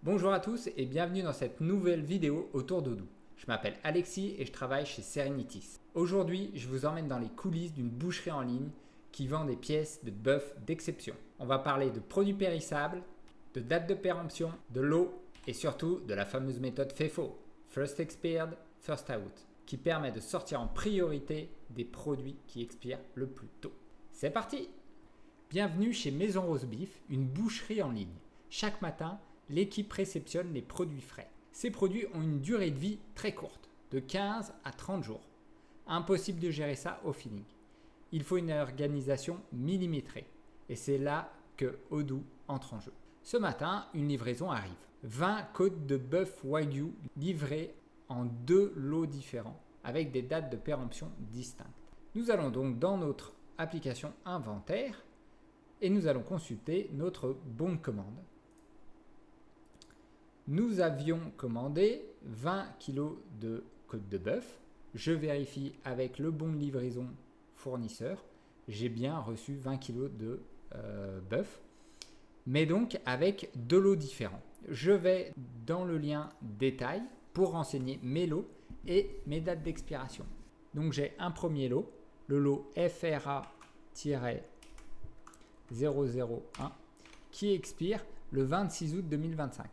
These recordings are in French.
Bonjour à tous et bienvenue dans cette nouvelle vidéo autour d'Odoo. Je m'appelle Alexis et je travaille chez Serenitis. Aujourd'hui, je vous emmène dans les coulisses d'une boucherie en ligne qui vend des pièces de bœuf d'exception. On va parler de produits périssables, de date de péremption, de l'eau et surtout de la fameuse méthode FIFO, First Expired, First Out, qui permet de sortir en priorité des produits qui expirent le plus tôt. C'est parti! Bienvenue chez Maison Rose Beef, une boucherie en ligne. Chaque matin, l'équipe réceptionne les produits frais. Ces produits ont une durée de vie très courte, de 15 à 30 jours. Impossible de gérer ça au feeling. Il faut une organisation millimétrée. Et c'est là que Odoo entre en jeu. Ce matin, une livraison arrive. 20 côtes de bœuf Wagyu livrées en 2 lots différents, avec des dates de péremption distinctes. Nous allons donc dans notre application inventaire et nous allons consulter notre bon de commande. Nous avions commandé 20 kg de côte de bœuf. Je vérifie avec le bon de livraison fournisseur. J'ai bien reçu 20 kg de bœuf, mais donc avec 2 lots différents. Je vais dans le lien détail pour renseigner mes lots et mes dates d'expiration. Donc j'ai un premier lot, le lot FRA-001 qui expire le 26 août 2025.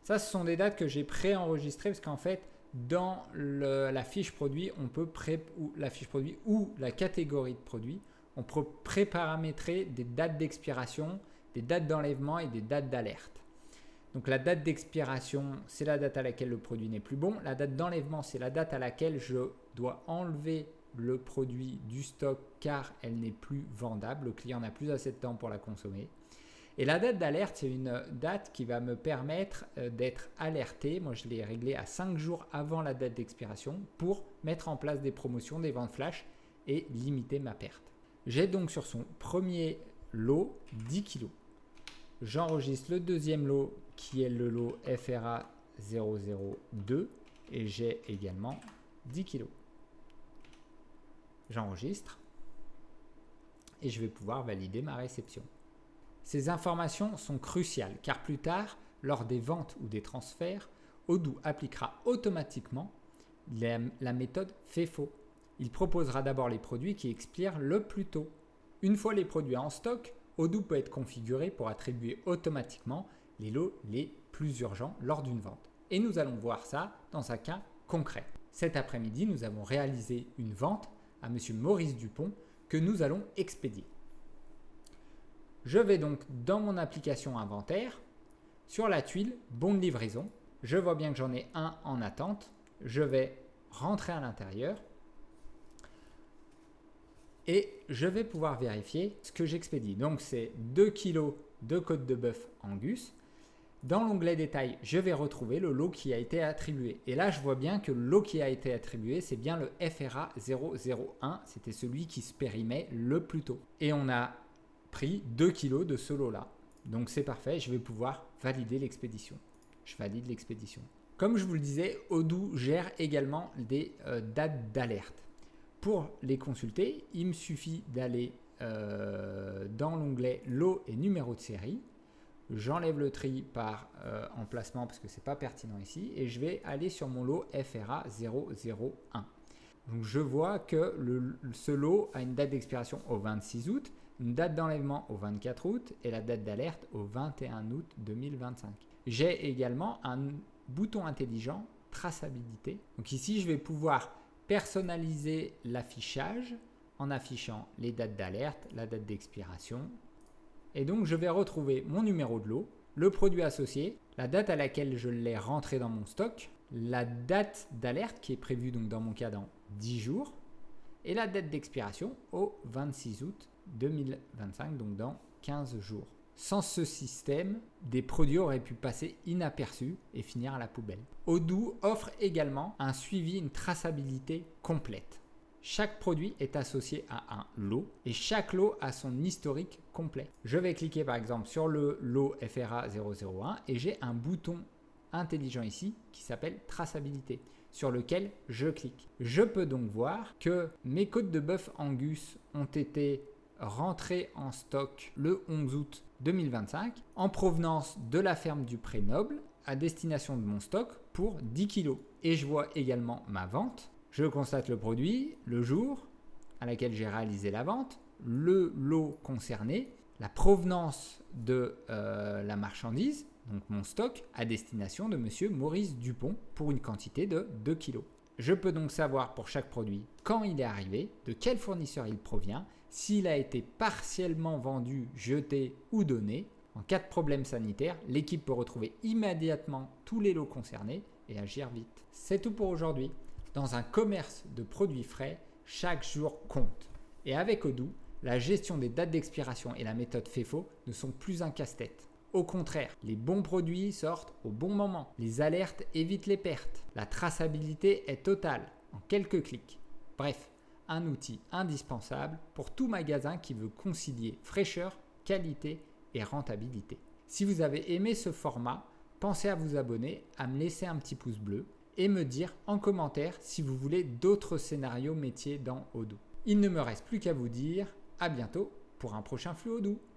Ça, ce sont des dates que j'ai préenregistrées parce qu'en fait, dans la fiche produit, on peut la fiche produit ou la catégorie de produit, on peut préparamétrer des dates d'expiration, des dates d'enlèvement et des dates d'alerte. Donc la date d'expiration, c'est la date à laquelle le produit n'est plus bon. La date d'enlèvement, c'est la date à laquelle je dois enlever le produit du stock car elle n'est plus vendable. Le client n'a plus assez de temps pour la consommer. Et la date d'alerte, c'est une date qui va me permettre d'être alerté. Moi, je l'ai réglé à 5 jours avant la date d'expiration pour mettre en place des promotions, des ventes flash et limiter ma perte. J'ai donc sur son premier lot 10 kg. J'enregistre le deuxième lot qui est le lot FRA 002 et j'ai également 10 kg. J'enregistre et je vais pouvoir valider ma réception. Ces informations sont cruciales car plus tard, lors des ventes ou des transferts, Odoo appliquera automatiquement la méthode FIFO. Il proposera d'abord les produits qui expirent le plus tôt. Une fois les produits en stock, Odoo peut être configuré pour attribuer automatiquement les lots les plus urgents lors d'une vente. Et nous allons voir ça dans un cas concret. Cet après-midi, nous avons réalisé une vente à M. Maurice Dupont que nous allons expédier. Je vais donc dans mon application inventaire, sur la tuile bon de livraison. Je vois bien que j'en ai un en attente. Je vais rentrer à l'intérieur et je vais pouvoir vérifier ce que j'expédie. Donc c'est 2 kg de côte de bœuf Angus. Dans l'onglet détail, je vais retrouver le lot qui a été attribué. Et là, je vois bien que le lot qui a été attribué, c'est bien le FRA 001. C'était celui qui se périmait le plus tôt. Et on a pris 2 kg de ce lot-là. Donc c'est parfait, je vais pouvoir valider l'expédition. Je valide l'expédition. Comme je vous le disais, Odoo gère également des dates d'alerte. Pour les consulter, il me suffit d'aller dans l'onglet lot et numéro de série. J'enlève le tri par emplacement parce que ce n'est pas pertinent ici et je vais aller sur mon lot FRA 001. Donc je vois que ce lot a une date d'expiration au 26 août, une date d'enlèvement au 24 août et la date d'alerte au 21 août 2025. J'ai également un bouton intelligent traçabilité. Donc ici, je vais pouvoir personnaliser l'affichage en affichant les dates d'alerte, la date d'expiration. Et donc, je vais retrouver mon numéro de lot, le produit associé, la date à laquelle je l'ai rentré dans mon stock, la date d'alerte qui est prévue donc dans mon cas dans 10 jours et la date d'expiration au 26 août 2025, donc dans 15 jours. Sans ce système, des produits auraient pu passer inaperçus et finir à la poubelle. Odoo offre également un suivi, une traçabilité complète. Chaque produit est associé à un lot et chaque lot a son historique complet. Je vais cliquer par exemple sur le lot FRA 001 et j'ai un bouton intelligent ici qui s'appelle traçabilité sur lequel je clique. Je peux donc voir que mes côtes de bœuf Angus ont été rentrées en stock le 11 août 2025 en provenance de la ferme du Pré-Noble à destination de mon stock pour 10 kg. Et je vois également ma vente. Je constate le produit, le jour à laquelle j'ai réalisé la vente, le lot concerné, la provenance de la marchandise, donc mon stock, à destination de monsieur Maurice Dupont pour une quantité de 2 kg. Je peux donc savoir pour chaque produit quand il est arrivé, de quel fournisseur il provient, s'il a été partiellement vendu, jeté ou donné. En cas de problème sanitaire, l'équipe peut retrouver immédiatement tous les lots concernés et agir vite. C'est tout pour aujourd'hui. Dans un commerce de produits frais, chaque jour compte. Et avec Odoo, la gestion des dates d'expiration et la méthode FEFO ne sont plus un casse-tête. Au contraire, les bons produits sortent au bon moment. Les alertes évitent les pertes. La traçabilité est totale, en quelques clics. Bref, un outil indispensable pour tout magasin qui veut concilier fraîcheur, qualité et rentabilité. Si vous avez aimé ce format, pensez à vous abonner, à me laisser un petit pouce bleu et me dire en commentaire si vous voulez d'autres scénarios métiers dans Odoo. Il ne me reste plus qu'à vous dire à bientôt pour un prochain flux Odoo.